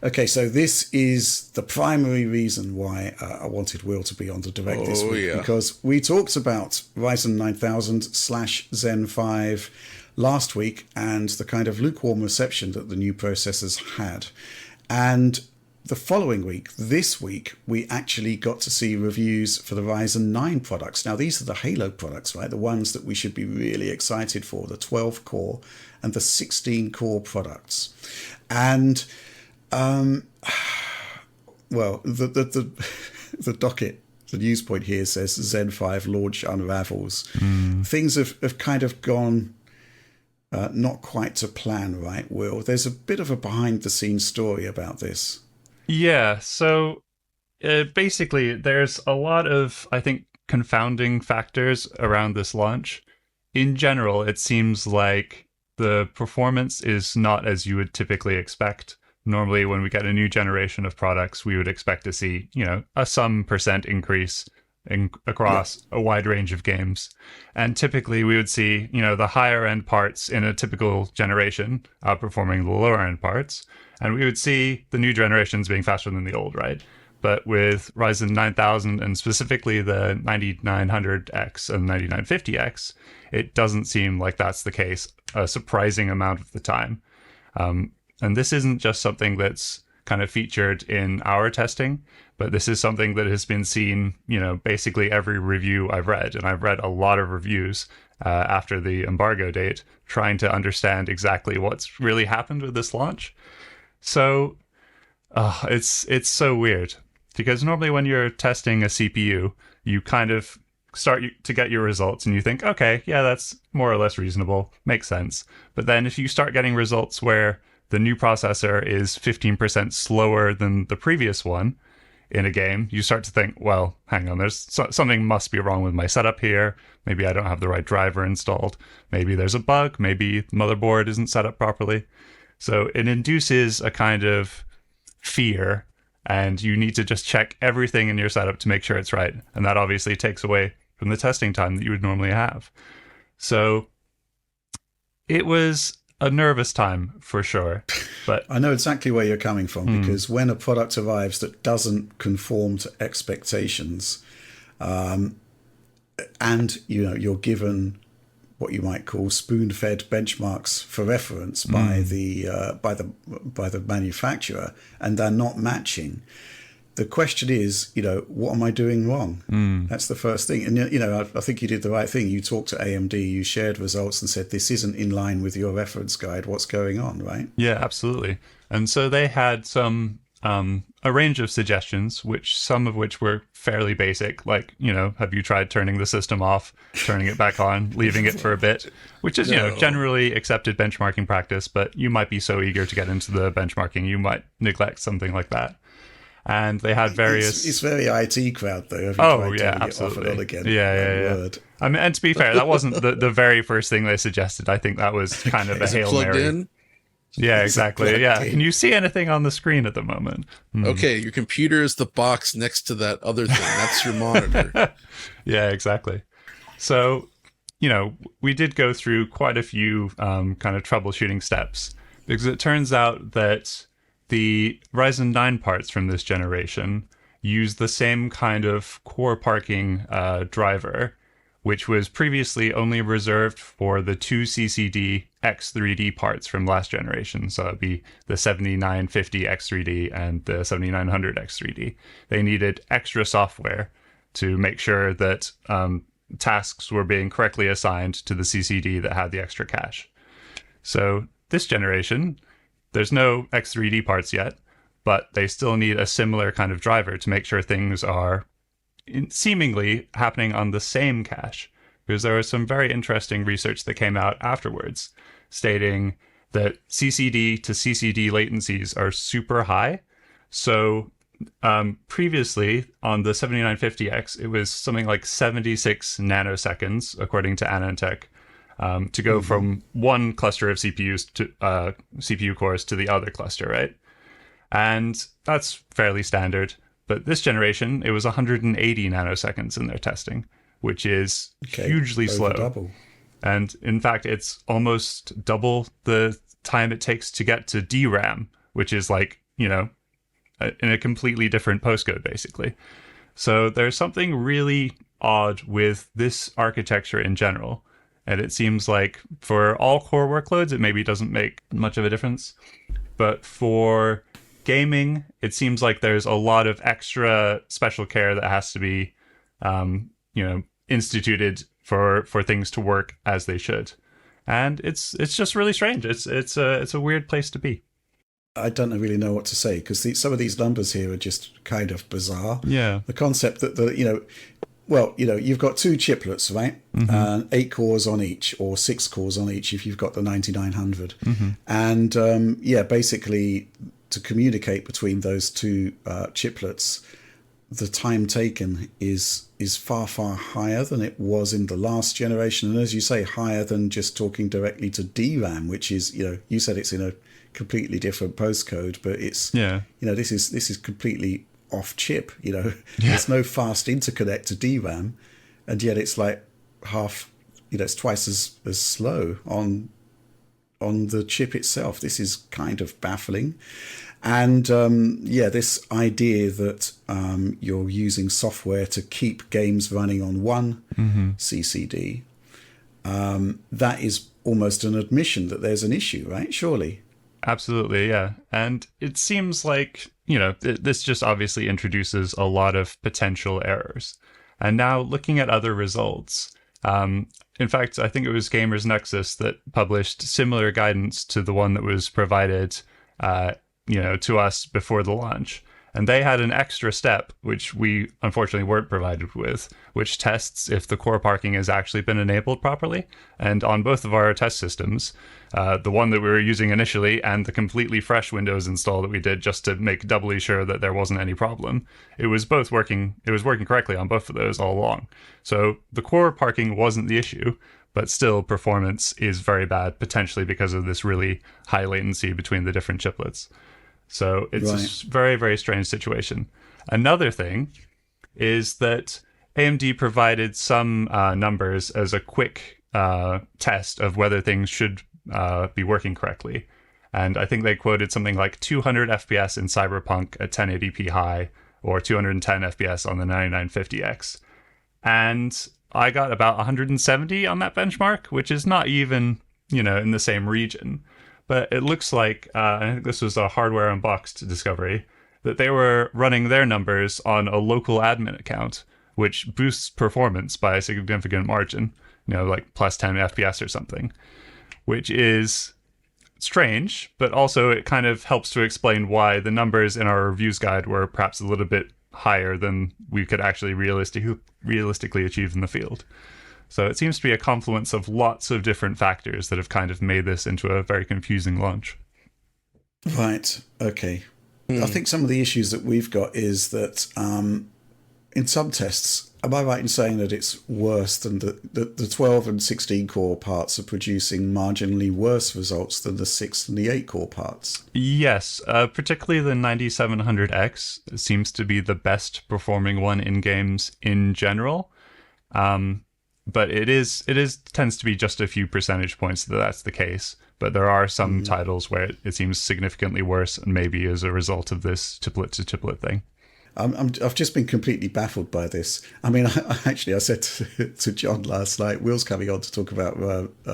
Okay, so this is the primary reason why I wanted Will to be on the direct this Oh week, yeah. because we talked about Ryzen 9000 slash Zen 5 last week and the kind of lukewarm reception that the new processors had. And the following week, this week, we actually got to see reviews for the Ryzen 9 products. Now, these are the Halo products, right? The ones that we should be really excited for, the 12 core and the 16 core products. And well, the docket, the news point here says Zen 5 launch unravels. Things have kind of gone not quite to plan, right, Will? There's a bit of a behind the scenes story about this. Yeah, so basically, there's a lot of, I think, confounding factors around this launch. In general, it seems like the performance is not as you would typically expect. Normally, when we get a new generation of products, we would expect to see, a some percent increase across a wide range of games. And typically, we would see, the higher end parts in a typical generation outperforming the lower end parts. And we would see the new generations being faster than the old, right? But with Ryzen 9000 and specifically the 9900X and 9950X, it doesn't seem like that's the case a surprising amount of the time. And this isn't just something that's kind of featured in our testing, but this is something that has been seen, basically every review I've read. And I've read a lot of reviews after the embargo date, trying to understand exactly what's really happened with this launch. So it's so weird because normally when you're testing a CPU, you kind of start to get your results and you think, okay, yeah, that's more or less reasonable, makes sense. But then if you start getting results where the new processor is 15% slower than the previous one in a game, you start to think, well, hang on, something must be wrong with my setup here. Maybe I don't have the right driver installed. Maybe there's a bug. Maybe the motherboard isn't set up properly. So it induces a kind of fear, and you need to just check everything in your setup to make sure it's right. And that obviously takes away from the testing time that you would normally have. So it was a nervous time for sure. But I know exactly where you're coming from, because when a product arrives that doesn't conform to expectations, and you're given what you might call spoon-fed benchmarks for reference by the manufacturer, and they're not matching. The question is, what am I doing wrong? That's the first thing. And, I think you did the right thing. You talked to AMD, you shared results and said, this isn't in line with your reference guide. What's going on, right? yeah, absolutely. And so they had a range of suggestions, some of which were fairly basic, like, have you tried turning the system off, turning it back on, leaving it for a bit, which is, generally accepted benchmarking practice, but you might be so eager to get into the benchmarking, you might neglect something like that. And they had various... It's very IT crowd, though. Have you Oh, tried yeah, turning absolutely. it off and on again? Yeah. Word. I mean, and to be fair, that wasn't the very first thing they suggested. I think that was kind of a Is it Hail plugged Mary. in? Yeah, exactly. Yeah. in? Can you see anything on the screen at the moment? Okay, your computer is the box next to that other thing. That's your monitor. Yeah, exactly. So, we did go through quite a few kind of troubleshooting steps, because it turns out that the Ryzen 9 parts from this generation use the same kind of core parking driver, which was previously only reserved for the two CCD X3D parts from last generation. So it'd be the 7950 X3D and the 7900 X3D. They needed extra software to make sure that tasks were being correctly assigned to the CCD that had the extra cache. So this generation, there's no X3D parts yet, but they still need a similar kind of driver to make sure things are seemingly happening on the same cache. Because there was some very interesting research that came out afterwards stating that CCD to CCD latencies are super high. So previously on the 7950X, it was something like 76 nanoseconds, according to AnandTech, to go from one cluster of CPUs to CPU cores to the other cluster, right? And that's fairly standard. But this generation, it was 180 nanoseconds in their testing, which is hugely slow. Double. And in fact, it's almost double the time it takes to get to DRAM, which is like in a completely different postcode, basically. So there's something really odd with this architecture in general. And it seems like for all core workloads, it maybe doesn't make much of a difference. But for gaming, it seems like there's a lot of extra special care that has to be, instituted for things to work as they should. And it's just really strange. It's a weird place to be. I don't really know what to say, because some of these numbers here are just kind of bizarre. Yeah. The concept that you've got two chiplets, right? 8 cores on each, or 6 cores on each if you've got the 9900. And basically to communicate between those two chiplets, the time taken is far, far higher than it was in the last generation. And as you say, higher than just talking directly to DRAM, which is, you said it's in a completely different postcode, but it's this is completely off chip. There's no fast interconnect to DRAM, and yet it's like half, it's twice as slow on the chip itself. This is kind of baffling. And this idea that you're using software to keep games running on one CCD, that is almost an admission that there's an issue, right? Surely. Absolutely, yeah. And it seems like, this just obviously introduces a lot of potential errors. And now looking at other results, in fact, I think it was Gamers Nexus that published similar guidance to the one that was provided, to us before the launch. And they had an extra step, which we unfortunately weren't provided with, which tests if the core parking has actually been enabled properly. And on both of our test systems, the one that we were using initially and the completely fresh Windows install that we did just to make doubly sure that there wasn't any problem, it was working correctly on both of those all along. So the core parking wasn't the issue, but still performance is very bad, potentially because of this really high latency between the different chiplets. So it's a very, very strange situation. Another thing is that AMD provided some numbers as a quick test of whether things should be working correctly. And I think they quoted something like 200 FPS in Cyberpunk at 1080p high, or 210 FPS on the 9950X. And I got about 170 on that benchmark, which is not even, in the same region. But it looks like, I think this was a Hardware Unboxed discovery, that they were running their numbers on a local admin account, which boosts performance by a significant margin, like plus 10 FPS or something, which is strange, but also it kind of helps to explain why the numbers in our reviews guide were perhaps a little bit higher than we could actually realistically achieve in the field. So it seems to be a confluence of lots of different factors that have kind of made this into a very confusing launch. Right. Okay. I think some of the issues that we've got is that in some tests, am I right in saying that it's worse than the 12 and 16 core parts are producing marginally worse results than the 6 and the 8 core parts? Yes, particularly the 9700X seems to be the best performing one in games in general. But it tends to be just a few percentage points that's the case. But there are some titles where it seems significantly worse, and maybe as a result of this chiplet to chiplet thing. I've just been completely baffled by this. I mean, I said to John last night, Will's coming on to talk about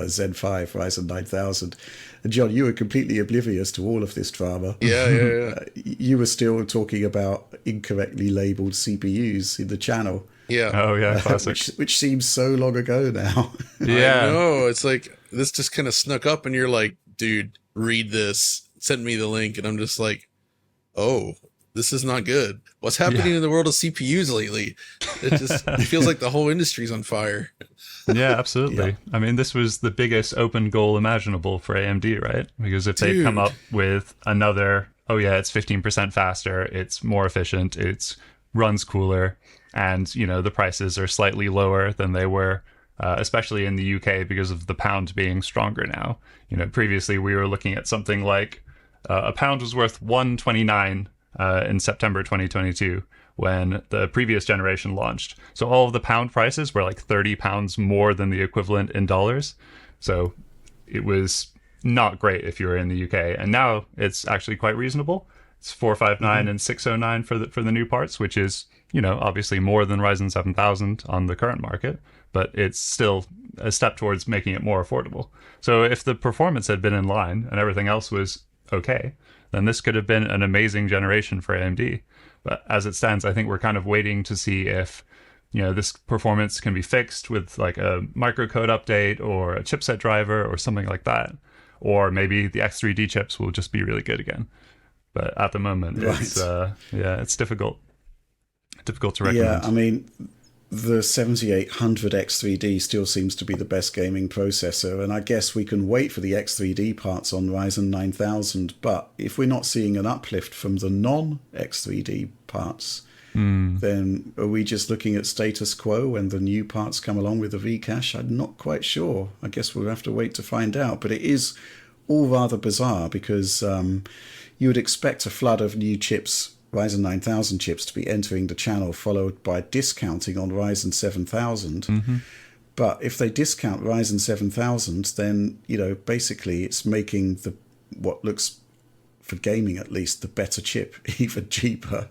Zen 5, Ryzen 9000. And John, you were completely oblivious to all of this drama. Yeah. You were still talking about incorrectly labeled CPUs in the channel. Yeah. Oh, yeah, classic. Which seems so long ago now. Yeah. I know. It's like, this just kind of snuck up and you're like, dude, read this. Send me the link. And I'm just like, oh, this is not good. What's happening in the world of CPUs lately? It feels like the whole industry's on fire. Yeah, absolutely. Yeah. I mean, this was the biggest open goal imaginable for AMD, right? Because if they come up with another, it's 15% faster, it's more efficient, it runs cooler, and, the prices are slightly lower than they were, especially in the UK because of the pound being stronger now. Previously we were looking at something like a pound was worth 129 in September 2022 when the previous generation launched. So all of the pound prices were like 30 pounds more than the equivalent in dollars. So it was not great if you were in the UK. And now it's actually quite reasonable. It's 459 and 609 for the new parts, which is, obviously more than Ryzen 7000 on the current market, but it's still a step towards making it more affordable. So if the performance had been in line and everything else was okay, then this could have been an amazing generation for AMD. But as it stands, I think we're kind of waiting to see if this performance can be fixed with like a microcode update or a chipset driver or something like that. Or maybe the X3D chips will just be really good again. But at the moment, it's difficult to recommend. Yeah, I mean, the 7800 X3D still seems to be the best gaming processor, and I guess we can wait for the X3D parts on Ryzen 9000, but if we're not seeing an uplift from the non-X3D parts, then are we just looking at status quo when the new parts come along with the V-Cache? I'm not quite sure. I guess we'll have to wait to find out, but it is all rather bizarre because you would expect a flood of new chips, Ryzen 9000 chips, to be entering the channel, followed by discounting on Ryzen 7000. But if they discount Ryzen 7000, then, basically it's making what looks, for gaming at least, the better chip even cheaper.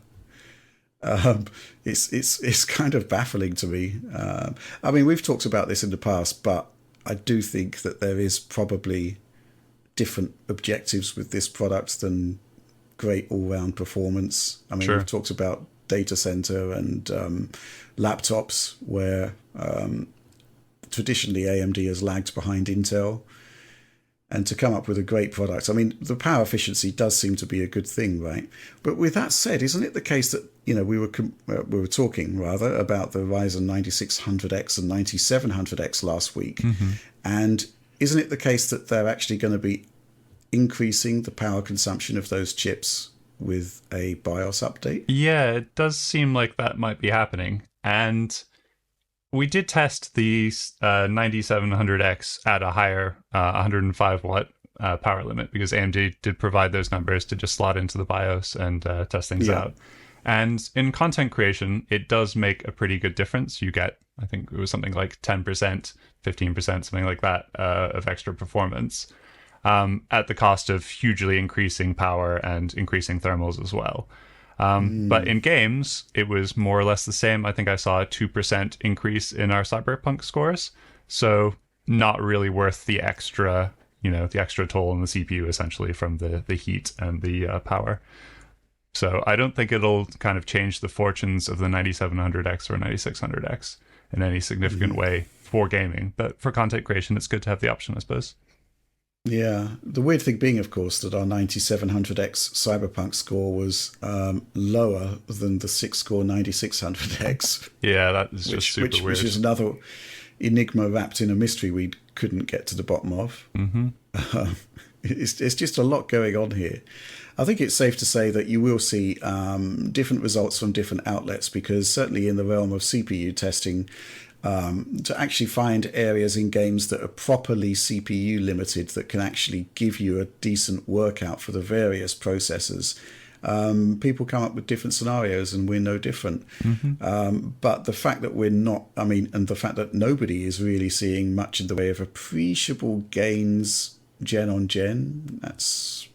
It's kind of baffling to me. I mean, we've talked about this in the past, but I do think that there is probably different objectives with this product than great all-round performance. I mean, We've talked about data center and laptops where traditionally AMD has lagged behind Intel, and to come up with a great product. I mean, the power efficiency does seem to be a good thing, right? But with that said, isn't it the case that we were talking rather about the Ryzen 9600X and 9700X last week, and isn't it the case that they're actually going to be increasing the power consumption of those chips with a BIOS update? Yeah, it does seem like that might be happening. And we did test the 9700X at a higher 105 watt power limit because AMD did provide those numbers to just slot into the BIOS and test things out. And in content creation, it does make a pretty good difference. You get, I think it was something like 10%, 15%, something like that of extra performance at the cost of hugely increasing power and increasing thermals as well. But in games, it was more or less the same. I think I saw a 2% increase in our Cyberpunk scores. So not really worth the extra, the extra toll on the CPU essentially from the heat and the power. So I don't think it'll kind of change the fortunes of the 9700X or 9600X in any significant way for gaming. But for content creation, it's good to have the option, I suppose. Yeah. The weird thing being, of course, that our 9700X Cyberpunk score was lower than the 6-score 9600X. Yeah, that is just super weird. Which is another enigma wrapped in a mystery we couldn't get to the bottom of. It's just a lot going on here. I think it's safe to say that you will see different results from different outlets, because certainly in the realm of CPU testing, to actually find areas in games that are properly CPU limited that can actually give you a decent workout for the various processors, people come up with different scenarios, and we're no different. But the fact that we're not, and the fact that nobody is really seeing much in the way of appreciable gains gen on gen, that's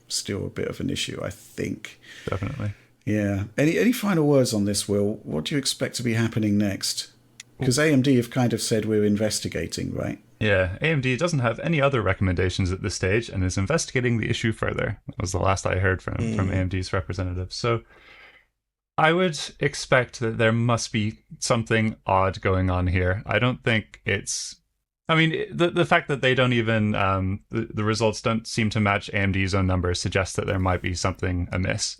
still a bit of an issue, I think. Definitely. Yeah. Any final words on this, Will? What do you expect to be happening next? Because AMD have kind of said we're investigating, right? Yeah, AMD doesn't have any other recommendations at this stage and is investigating the issue further. That was the last I heard from AMD's representatives. So I would expect that there must be something odd going on here. I don't think it's... the fact that they don't even... the results don't seem to match AMD's own numbers suggests that there might be something amiss.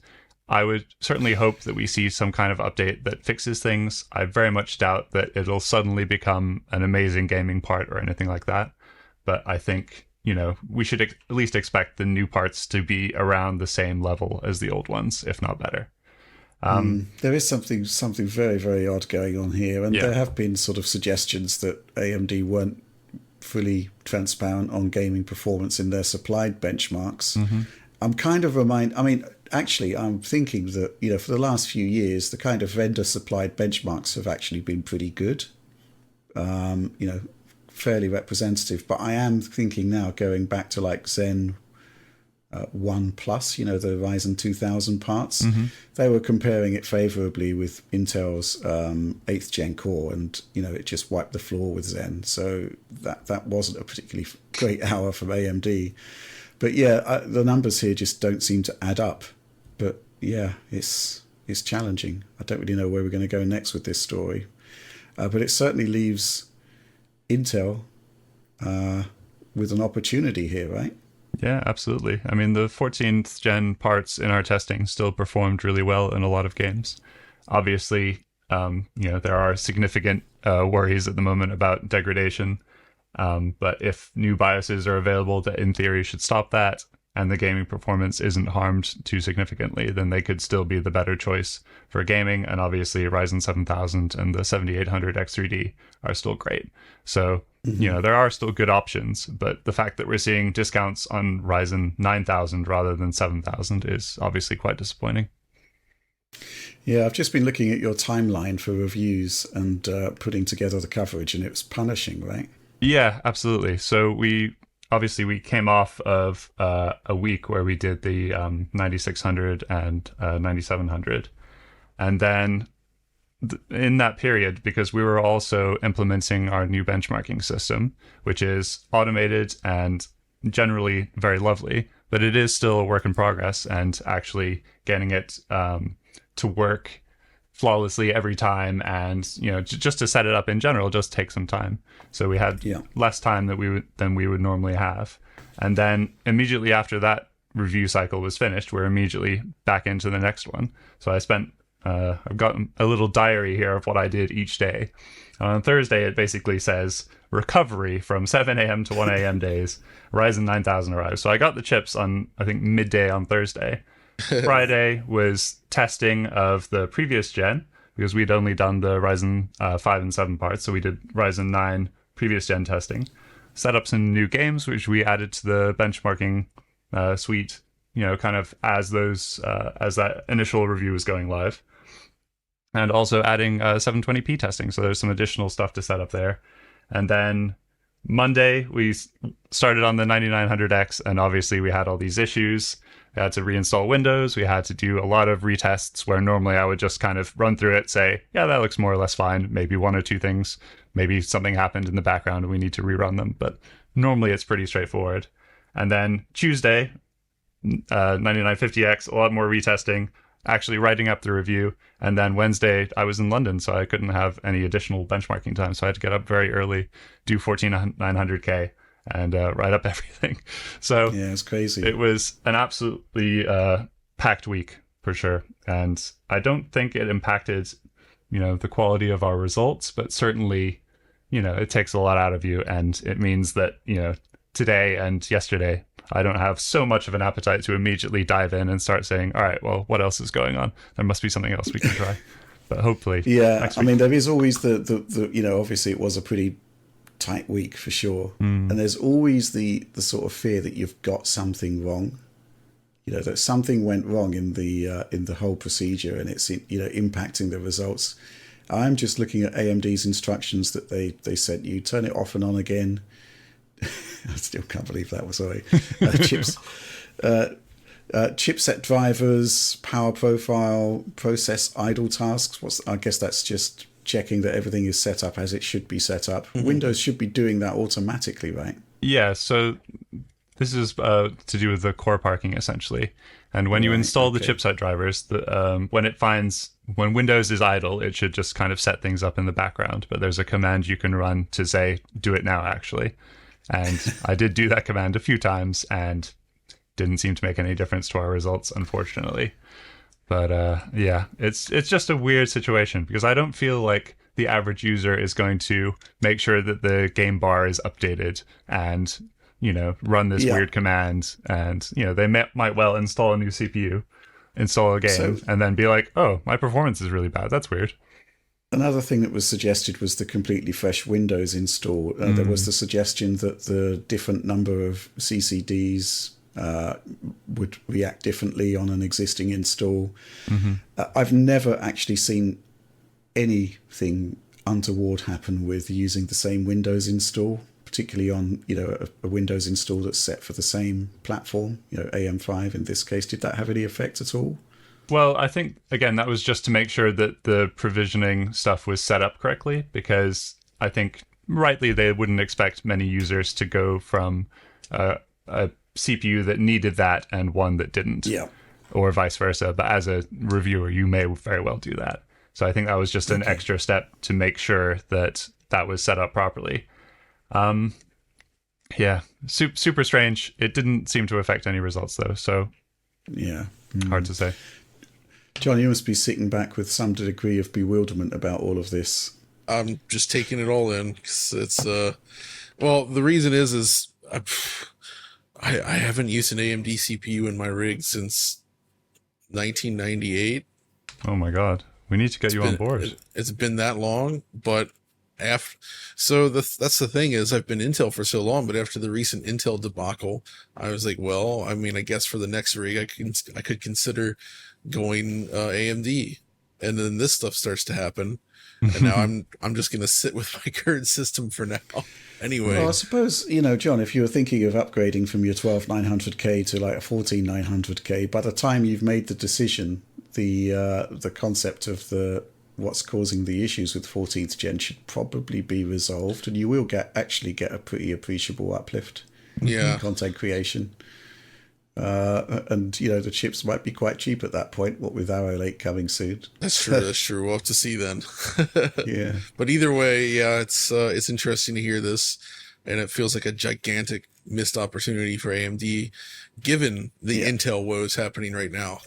I would certainly hope that we see some kind of update that fixes things. I very much doubt that it'll suddenly become an amazing gaming part or anything like that. But I think, we should at least expect the new parts to be around the same level as the old ones, if not better. There is something very, very odd going on here. And there have been sort of suggestions that AMD weren't fully transparent on gaming performance in their supplied benchmarks. I'm kind of actually, I'm thinking that, for the last few years, the kind of vendor-supplied benchmarks have actually been pretty good, fairly representative. But I am thinking now, going back to like Zen 1 Plus, the Ryzen 2000 parts. They were comparing it favorably with Intel's 8th gen core, and it just wiped the floor with Zen. So that wasn't a particularly great hour from AMD. But yeah, the numbers here just don't seem to add up. But yeah, it's challenging. I don't really know where we're going to go next with this story. But it certainly leaves Intel with an opportunity here, right? Yeah, absolutely. I mean, the 14th gen parts in our testing still performed really well in a lot of games. Obviously, there are significant worries at the moment about degradation. But if new BIOSes are available that in theory should stop that, and the gaming performance isn't harmed too significantly, then they could still be the better choice for gaming. And obviously Ryzen 7000 and the 7800 X3D are still great. So, there are still good options, but the fact that we're seeing discounts on Ryzen 9000 rather than 7000 is obviously quite disappointing. Yeah, I've just been looking at your timeline for reviews and putting together the coverage, and it was punishing, right? Yeah, absolutely. So we came off of a week where we did the 9600 and 9700. And then in that period, because we were also implementing our new benchmarking system, which is automated and generally very lovely, but it is still a work in progress, and actually getting it to work flawlessly every time, and just to set it up in general just takes some time. So we had less time than we would normally have, and then immediately after that review cycle was finished, we're immediately back into the next one. So I've got a little diary here of what I did each day. On Thursday, it basically says recovery from 7 a.m. to 1 a.m. days. Ryzen 9000 arrived. So I got the chips on, I think, midday on Thursday. Friday was testing of the previous gen, because we'd only done the Ryzen 5 and 7 parts. So we did Ryzen 9 previous gen testing. Set up some new games, which we added to the benchmarking suite, kind of as that initial review was going live. And also adding 720p testing. So there's some additional stuff to set up there. And then Monday, we started on the 9900X, and obviously we had all these issues. We had to reinstall Windows. We had to do a lot of retests where normally I would just kind of run through it, say, yeah, that looks more or less fine. Maybe one or two things. Maybe something happened in the background and we need to rerun them. But normally it's pretty straightforward. And then Tuesday, 9950X, a lot more retesting, actually writing up the review. And then Wednesday, I was in London, so I couldn't have any additional benchmarking time. So I had to get up very early, do 14900K, and write up everything. So yeah, it's crazy. It was an absolutely packed week for sure. And I don't think it impacted, the quality of our results, but certainly, it takes a lot out of you. And it means that, today and yesterday, I don't have so much of an appetite to immediately dive in and start saying, all right, well, what else is going on? There must be something else we can try. But hopefully. Yeah, next week. I mean, there is always the obviously it was a pretty tight week for sure. And there's always the sort of fear that you've got something wrong. That something went wrong in the whole procedure, and it's impacting the results. I'm just looking at AMD's instructions that they sent you. Turn it off and on again. I still can't believe that was chips. Chipset drivers, power profile, process idle tasks. I guess that's just checking that everything is set up as it should be set up. Windows should be doing that automatically, right? Yeah, so this is to do with the core parking, essentially. And when you install the chipset drivers, when Windows is idle, it should just kind of set things up in the background. But there's a command you can run to say, do it now, actually. And I did do that command a few times and didn't seem to make any difference to our results, unfortunately. But yeah, it's just a weird situation, because I don't feel like the average user is going to make sure that the game bar is updated and, run this weird command. And, they might well install a new CPU, install a game, and then be like, oh, my performance is really bad. That's weird. Another thing that was suggested was the completely fresh Windows install. There was the suggestion that the different number of CCDs would react differently on an existing install. I've never actually seen anything untoward happen with using the same Windows install, particularly on a Windows install that's set for the same platform, AM5 in this case. Did that have any effect at all? Well, I think, again, that was just to make sure that the provisioning stuff was set up correctly, because I think rightly they wouldn't expect many users to go from a CPU that needed that and one that didn't, or vice versa. But as a reviewer, you may very well do that. So I think that was just an extra step to make sure that that was set up properly. Yeah, super strange. It didn't seem to affect any results, though, so hard to say. John, you must be sitting back with some degree of bewilderment about all of this. I'm just taking it all in, because it's well, the reason is I haven't used an AMD CPU in my rig since 1998. Oh my god, we need to get you on board. It's been that long, but that's the thing is I've been Intel for so long, but after the recent Intel debacle, I was like, well, I mean, I guess for the next rig, I could consider going AMD, and then this stuff starts to happen, and now I'm just gonna sit with my current system for now. Anyway, well, I suppose John, if you were thinking of upgrading from your 12900K to like a 14900K, by the time you've made the decision, the concept of what's causing the issues with 14th gen should probably be resolved, and you will actually get a pretty appreciable uplift in content creation. And the chips might be quite cheap at that point, what with Arrow Lake coming soon. That's true. That's true. We'll have to see then. Yeah. But either way, it's interesting to hear this, and it feels like a gigantic missed opportunity for AMD, given the Intel woes happening right now.